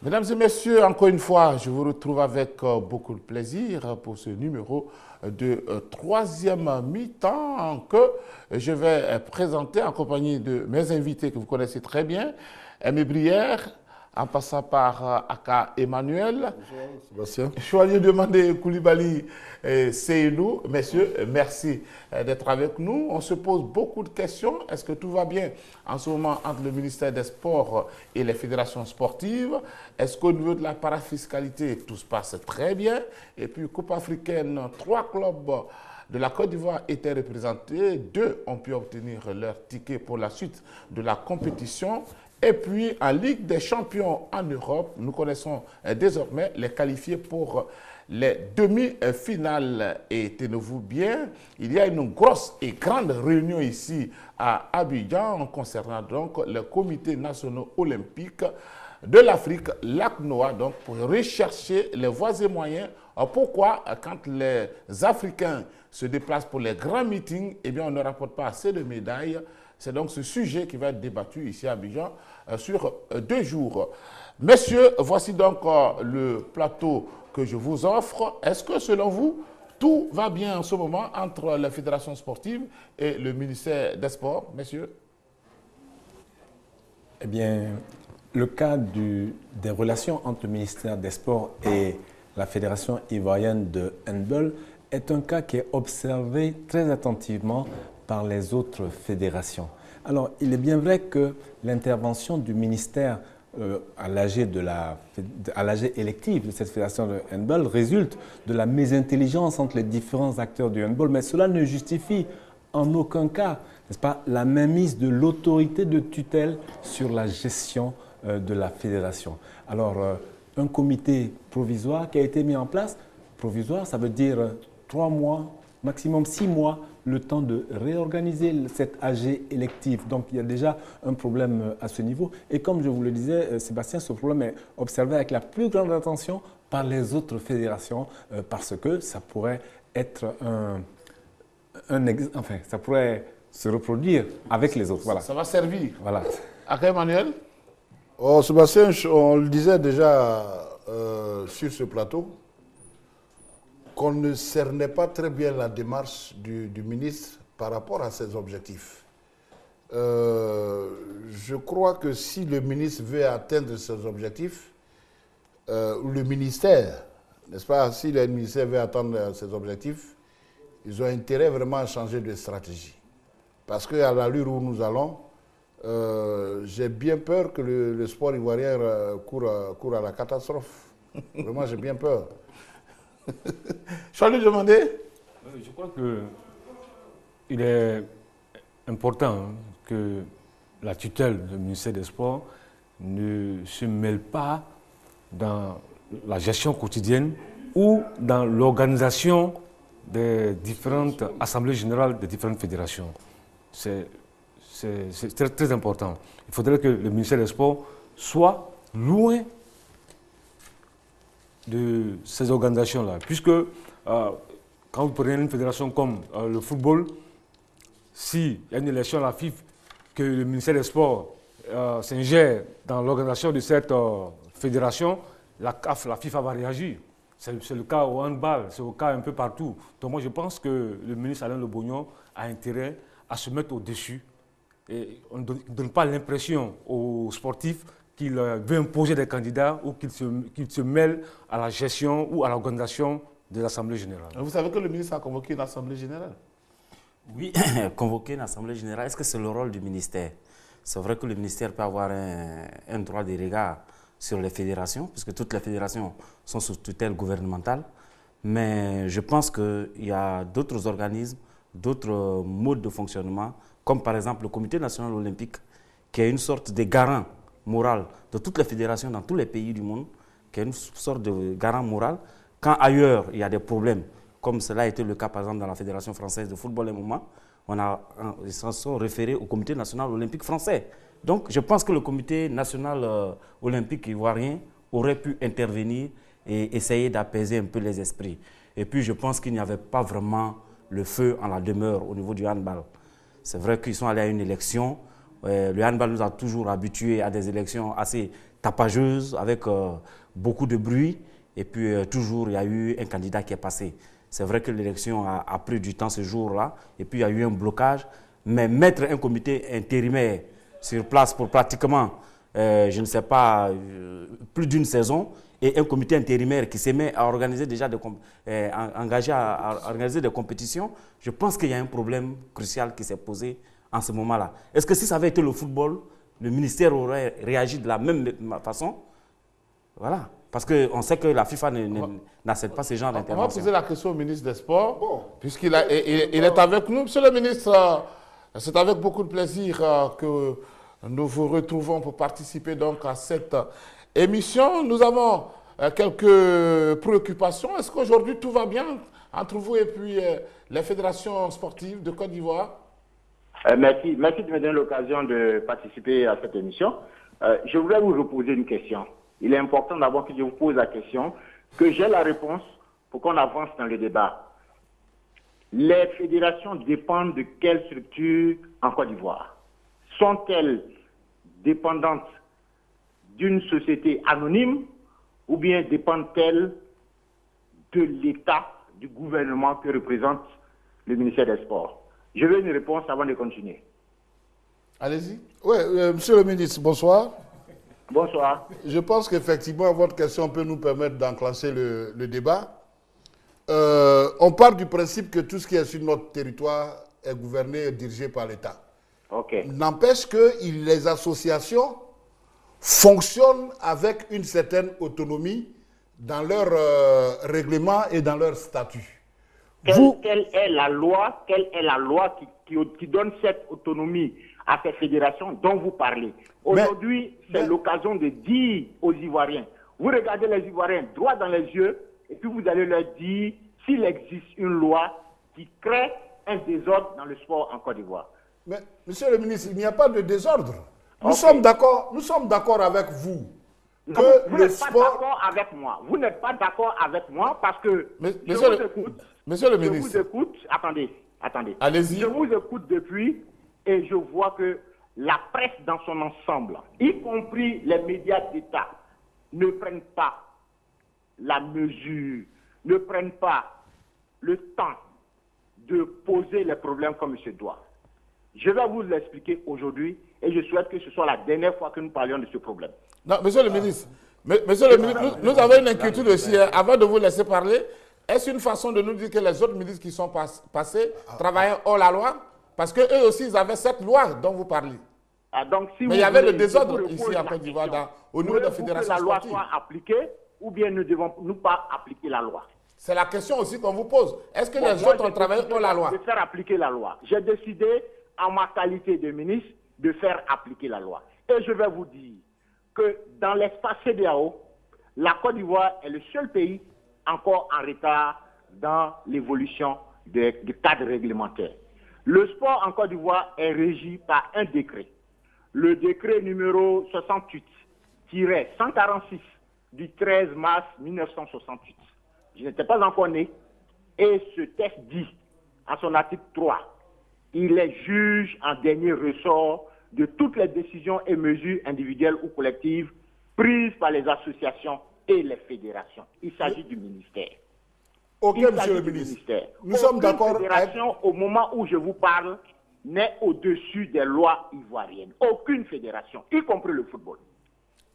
Mesdames et messieurs, encore une fois, je vous retrouve avec beaucoup de plaisir pour ce numéro de troisième mi-temps que je vais présenter en compagnie de mes invités que vous connaissez très bien, Aimé Brière, en passant par Aka Emmanuel. Bonjour, Sébastien. Choualier demandé Koulibaly et Seydou. Messieurs, merci d'être avec nous. On se pose beaucoup de questions. Est-ce que tout va bien en ce moment entre le ministère des Sports et les fédérations sportives? Est-ce qu'au niveau de la parafiscalité, tout se passe très bien? Et puis, Coupe africaine, 3 clubs de la Côte d'Ivoire étaient représentés. 2 ont pu obtenir leur ticket pour la suite de la compétition. Et puis, en Ligue des champions en Europe, nous connaissons désormais les qualifiés pour les demi-finales. Et tenez-vous bien, il y a une grosse et grande réunion ici à Abidjan concernant donc le Comité national olympique de l'Afrique, l'ACNOA, donc pour rechercher les voies et moyens. Pourquoi, quand les Africains se déplacent pour les grands meetings, eh bien, on ne rapporte pas assez de médailles. C'est donc ce sujet qui va être débattu ici à Abidjan sur 2 jours. Messieurs, voici donc le plateau que je vous offre. Est-ce que selon vous, tout va bien en ce moment entre la fédération sportive et le ministère des Sports, messieurs? Eh bien, le cas des relations entre le ministère des Sports et la Fédération ivoirienne de handball est un cas qui est observé très attentivement par les autres fédérations. Alors, il est bien vrai que l'intervention du ministère à l'AG élective de cette fédération de handball résulte de la mésintelligence entre les différents acteurs du handball, mais cela ne justifie en aucun cas, n'est-ce pas, la mainmise de l'autorité de tutelle sur la gestion de la fédération. Alors, un comité provisoire qui a été mis en place, provisoire, ça veut dire 3 mois, maximum 6 mois, le temps de réorganiser cette AG élective. Donc, il y a déjà un problème à ce niveau. Et comme je vous le disais, Sébastien, ce problème est observé avec la plus grande attention par les autres fédérations parce que ça pourrait être ça pourrait se reproduire avec les autres. Voilà. Ça va servir. Voilà. Aka Emmanuel? Oh, Sébastien, on le disait déjà sur ce plateau, qu'on ne cernait pas très bien la démarche du ministre par rapport à ses objectifs. Je crois que si le ministre veut atteindre ses objectifs, ou le ministère, n'est-ce pas, si le ministère veut atteindre ses objectifs, ils ont intérêt vraiment à changer de stratégie. Parce qu'à l'allure où nous allons, j'ai bien peur que le sport ivoirien court à la catastrophe. Vraiment, j'ai bien peur. Je vais lui demander. Je crois qu'il est important que la tutelle du ministère des Sports ne se mêle pas dans la gestion quotidienne ou dans l'organisation des différentes assemblées générales des différentes fédérations. C'est très, très important. Il faudrait que le ministère des Sports soit loin de ces organisations-là. Puisque quand vous prenez une fédération comme le football, s'il y a une élection à la FIFA, que le ministère des Sports s'ingère dans l'organisation de cette fédération, la FIFA va réagir. C'est le cas au handball, c'est le cas un peu partout. Donc moi je pense que le ministre Alain Le Bognon a intérêt à se mettre au-dessus. Et on ne donne pas l'impression aux sportifs qu'il veut imposer des candidats ou qu'il se mêle à la gestion ou à l'organisation de l'Assemblée générale. Vous savez que le ministre a convoqué une Assemblée générale? Oui, convoquer une Assemblée générale, est-ce que c'est le rôle du ministère? C'est vrai que le ministère peut avoir un droit de regard sur les fédérations, puisque toutes les fédérations sont sous tutelle gouvernementale, mais je pense qu'il y a d'autres organismes, d'autres modes de fonctionnement, comme par exemple le Comité national olympique, qui est une sorte de garant moral de toutes les fédérations dans tous les pays du monde, qui est une sorte de garant moral. Quand ailleurs il y a des problèmes, comme cela a été le cas par exemple dans la Fédération française de football à un moment, ils se sont référés au Comité national olympique français. Donc je pense que le Comité national olympique ivoirien aurait pu intervenir et essayer d'apaiser un peu les esprits. Et puis je pense qu'il n'y avait pas vraiment le feu en la demeure au niveau du handball. C'est vrai qu'ils sont allés à une élection. Le handball nous a toujours habitués à des élections assez tapageuse, avec beaucoup de bruit. Et puis, toujours, il y a eu un candidat qui est passé. C'est vrai que l'élection a pris du temps ce jour-là. Et puis, il y a eu un blocage. Mais mettre un comité intérimaire sur place pour pratiquement, je ne sais pas, plus d'une saison, et un comité intérimaire qui s'est mis à organiser déjà engagé à organiser des compétitions, je pense qu'il y a un problème crucial qui s'est posé en ce moment-là. Est-ce que si ça avait été le football, le ministère aurait réagi de la même façon? Voilà. Parce qu'on sait que la FIFA n'accepte pas ce genre d'intervention. On va poser la question au ministre des Sports, puisqu'il est avec nous. Monsieur le ministre, c'est avec beaucoup de plaisir que nous vous retrouvons pour participer donc à cette émission. Nous avons quelques préoccupations. Est-ce qu'aujourd'hui tout va bien entre vous et puis les fédérations sportives de Côte d'Ivoire? Merci de me donner l'occasion de participer à cette émission. Je voulais vous reposer une question. Il est important d'abord que je vous pose la question, que j'ai la réponse pour qu'on avance dans le débat. Les fédérations dépendent de quelle structure en Côte d'Ivoire? Sont-elles dépendantes d'une société anonyme ou bien dépendent-elles de l'État, du gouvernement que représente le ministère des Sports? Je veux une réponse avant de continuer. Allez-y. Oui, monsieur le ministre, bonsoir. Bonsoir. Je pense qu'effectivement, votre question peut nous permettre d'enclencher le débat. On part du principe que tout ce qui est sur notre territoire est gouverné et dirigé par l'État. Ok. N'empêche que les associations fonctionnent avec une certaine autonomie dans leur règlement et dans leur statut. Quelle est la loi qui donne cette autonomie à ces fédérations dont vous parlez? Aujourd'hui, c'est l'occasion de dire aux Ivoiriens, vous regardez les Ivoiriens droit dans les yeux et puis vous allez leur dire s'il existe une loi qui crée un désordre dans le sport en Côte d'Ivoire. Mais, monsieur le ministre, il n'y a pas de désordre. Nous sommes d'accord avec vous. Non, vous n'êtes pas d'accord avec moi. Vous n'êtes pas d'accord avec moi parce que Monsieur le ministre. Je vous écoute. Attendez. Allez-y. Je vous écoute depuis et je vois que la presse dans son ensemble, y compris les médias d'État, ne prennent pas la mesure, ne prennent pas le temps de poser les problèmes comme il se doit. Je vais vous l'expliquer aujourd'hui et je souhaite que ce soit la dernière fois que nous parlions de ce problème. Non, monsieur le ministre, nous avons une inquiétude aussi. Avant de vous laisser parler, est-ce une façon de nous dire que les autres ministres qui sont passés travaillaient hors la loi? Parce qu'eux aussi, ils avaient cette loi dont vous parlez. Donc, si mais il y avait le désordre ici en Côte d'Ivoire au niveau de la fédération sportive. Que la loi soit appliquée ou bien ne devons-nous pas appliquer la loi? C'est la question aussi qu'on vous pose. Est-ce que les autres ont travaillé hors la loi? De faire appliquer la loi. J'ai décidé, en ma qualité de ministre, de faire appliquer la loi. Et je vais vous dire que dans l'espace CEDEAO, la Côte d'Ivoire est le seul pays encore en retard dans l'évolution du cadre réglementaire. Le sport en Côte d'Ivoire est régi par un décret. Le décret numéro 68-146 du 13 mars 1968. Je n'étais pas encore né. Et ce texte dit, à son article 3, il est juge en dernier ressort de toutes les décisions et mesures individuelles ou collectives prises par les associations et les fédérations. Il s'agit du ministère. Ok, monsieur le ministre. Nous sommes d'accord. Aucune fédération, au moment où je vous parle, n'est au-dessus des lois ivoiriennes. Aucune fédération, y compris le football.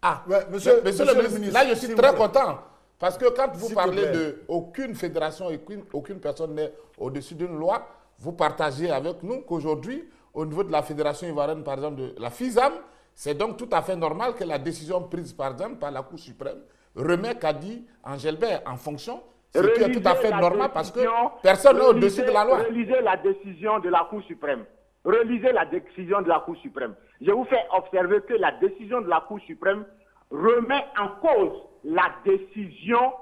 Ah, ouais, monsieur le ministre, là je suis très content. Parce que quand vous parlez d'aucune fédération et aucune personne n'est au-dessus d'une loi, vous partagez avec nous qu'aujourd'hui, au niveau de la fédération ivoirienne, par exemple, de la FISAM, c'est donc tout à fait normal que la décision prise, par exemple, par la Cour suprême remet Kadi Angelbert en fonction. Ce qui est tout à fait normal parce que personne n'est au-dessus de la loi. Relisez la décision de la Cour suprême. Relisez la décision de la Cour suprême. Je vous fais observer que la décision de la Cour suprême remet en cause la décision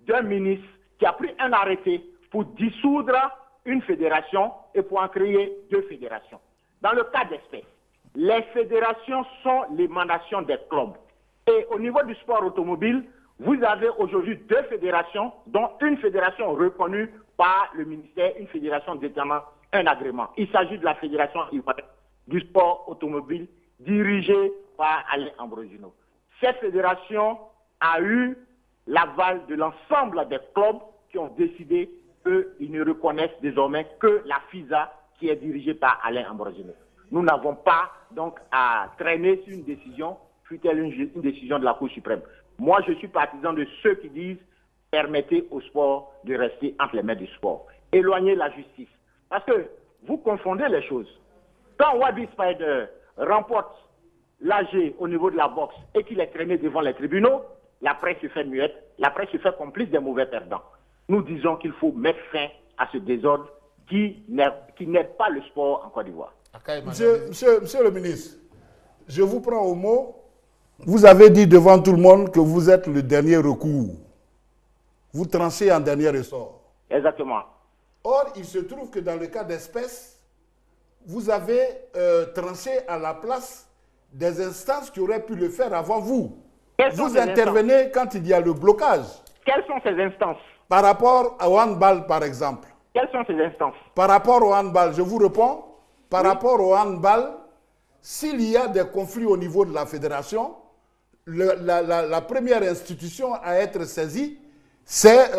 d'un ministre qui a pris un arrêté pour dissoudre une fédération et pour en créer deux fédérations. Dans le cas d'espèce, les fédérations sont l'émanation des clubs. Et au niveau du sport automobile, vous avez aujourd'hui deux fédérations, dont une fédération reconnue par le ministère, une fédération détenant un agrément. Il s'agit de la fédération ivoirienne du sport automobile dirigée par Alain Ambrosino. cette fédération a eu l'aval de l'ensemble des clubs qui ont décidé qu'ils ne reconnaissent désormais que la FISA qui est dirigée par Alain Ambrosino. Nous n'avons pas donc à traîner sur une décision, fût-elle une décision de la Cour suprême. Moi, je suis partisan de ceux qui disent permettez au sport de rester entre les mains du sport. Éloignez la justice. Parce que vous confondez les choses. Quand Wadi Spider remporte l'AG au niveau de la boxe et qu'il est traîné devant les tribunaux, la presse se fait muette, la presse se fait complice des mauvais perdants. Nous disons qu'il faut mettre fin à ce désordre qui n'aide pas le sport en Côte d'Ivoire. Monsieur le ministre, je vous prends au mot. Vous avez dit devant tout le monde que vous êtes le dernier recours. Vous tranchez en dernier ressort. Exactement. Or, il se trouve que dans le cas d'espèce, vous avez tranché à la place des instances qui auraient pu le faire avant vous. Vous intervenez quand il y a le blocage. Quelles sont ces instances? Par rapport au handball, par exemple. Quelles sont ces instances? Par rapport au handball, je vous réponds. Par rapport au handball, s'il y a des conflits au niveau de la fédération, la première institution à être saisie, c'est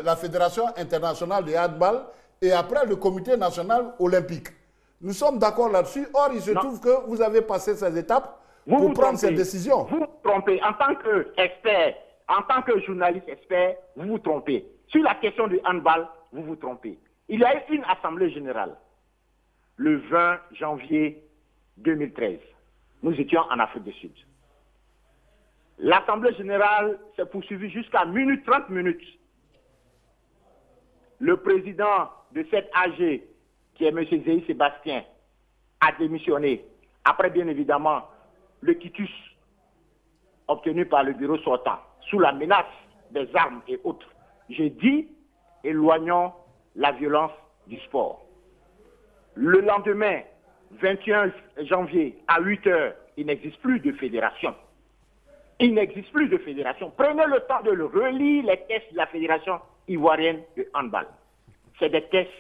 la Fédération internationale de handball et après le Comité national olympique. Nous sommes d'accord là-dessus. Or, il se trouve que vous avez passé ces étapes pour prendre ces décisions. Vous vous trompez. En tant qu'expert, en tant que journaliste expert, vous vous trompez. Sur la question du handball, vous vous trompez. Il y a eu une assemblée générale le 20 janvier 2013. Nous étions en Afrique du Sud. L'assemblée générale s'est poursuivie jusqu'à 30 minutes. Le président de cette AG, qui est M. Zéhi Sébastien, a démissionné. Après, bien évidemment, le quitus obtenu par le bureau sortant, sous la menace des armes et autres. J'ai dit, éloignons la violence du sport. Le lendemain, 21 janvier, à 8 h, il n'existe plus de fédération. Il n'existe plus de fédération. Prenez le temps de relire les tests de la Fédération ivoirienne de handball. C'est des tests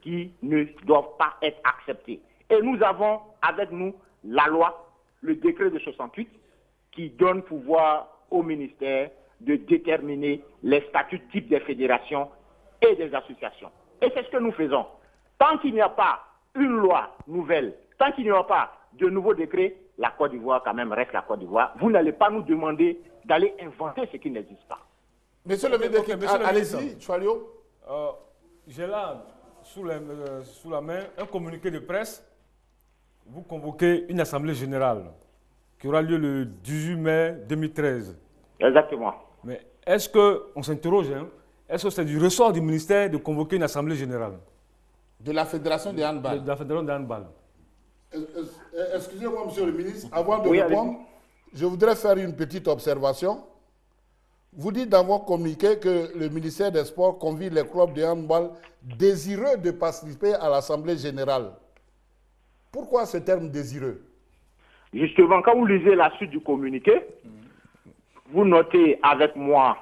qui ne doivent pas être acceptés. Et nous avons avec nous la loi, le décret de 68, qui donne pouvoir au ministère de déterminer les statuts types des fédérations et des associations. Et c'est ce que nous faisons. Tant qu'il n'y a pas une loi nouvelle, tant qu'il n'y aura pas de nouveaux décrets, la Côte d'Ivoire quand même reste la Côte d'Ivoire. Vous n'allez pas nous demander d'aller inventer ce qui n'existe pas. Monsieur le ministre, allez-y, Choualio. J'ai là, sous la main, un communiqué de presse. Vous convoquez une assemblée générale qui aura lieu le 18 mai 2013. Exactement. Mais est-ce qu'on s'interroge, est-ce que c'est du ressort du ministère de convoquer une assemblée générale? De la Fédération de handball. De la Fédération de handball. Excusez-moi, monsieur le ministre, avant de répondre, je voudrais faire une petite observation. Vous dites dans votre communiqué que le ministère des Sports convie les clubs de handball désireux de participer à l'Assemblée générale. Pourquoi ce terme désireux? Justement, quand vous lisez la suite du communiqué, vous notez avec moi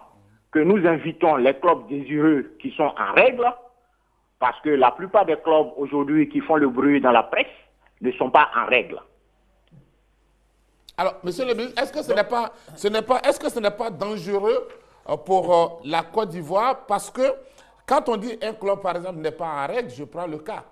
que nous invitons les clubs désireux qui sont en règle, parce que la plupart des clubs aujourd'hui qui font le bruit dans la presse ne sont pas en règle. Alors, monsieur le ministre, est-ce que ce n'est pas dangereux pour la Côte d'Ivoire? Parce que quand on dit un club, par exemple, n'est pas en règle, je prends le cas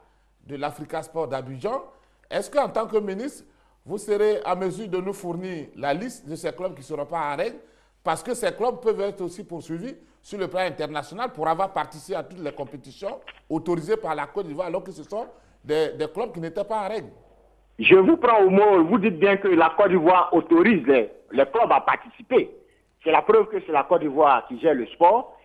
de l'Africa Sport d'Abidjan, est-ce qu'en tant que ministre, vous serez à mesure de nous fournir la liste de ces clubs qui ne seront pas en règle? Parce que ces clubs peuvent être aussi poursuivis sur le plan international pour avoir participé à toutes les compétitions autorisées par la Côte d'Ivoire, alors que ce sont des clubs qui n'étaient pas en règle. Je vous prends au mot, vous dites bien que la Côte d'Ivoire autorise les clubs à participer. C'est la preuve que c'est la Côte d'Ivoire qui gère le sport